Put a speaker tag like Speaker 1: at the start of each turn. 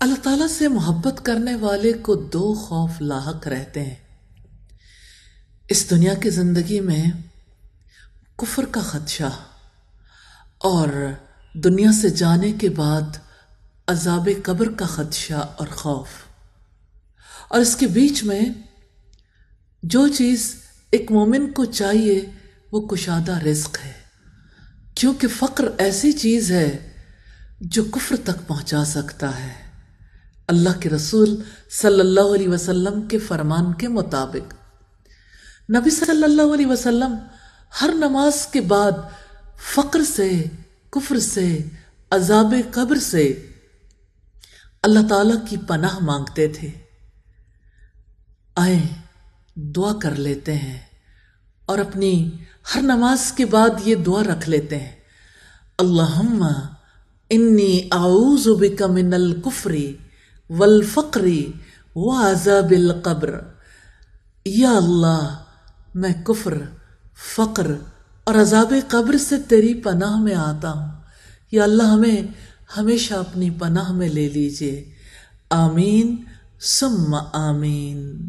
Speaker 1: اللہ تعالیٰ سے محبت کرنے والے کو دو خوف لاحق رہتے ہیں اس دنیا کی زندگی میں: کفر کا خدشہ اور دنیا سے جانے کے بعد عذاب قبر کا خدشہ اور خوف۔ اور اس کے بیچ میں جو چیز ایک مومن کو چاہیے وہ کشادہ رزق ہے، کیونکہ فقر ایسی چیز ہے جو کفر تک پہنچا سکتا ہے۔ اللہ کے رسول صلی اللہ علیہ وسلم کے فرمان کے مطابق نبی صلی اللہ علیہ وسلم ہر نماز کے بعد فقر سے، کفر سے، عذاب قبر سے اللہ تعالیٰ کی پناہ مانگتے تھے۔ آئیں دعا کر لیتے ہیں اور اپنی ہر نماز کے بعد یہ دعا رکھ لیتے ہیں: اللہم انی اعوذ بک من الکفر والفقر وعذاب القبر۔ یا اللہ، میں کفر، فقر اور عذاب قبر سے تیری پناہ میں آتا ہوں۔ یا اللہ، ہمیں ہمیشہ اپنی پناہ میں لے لیجئے۔ آمین ثم آمین۔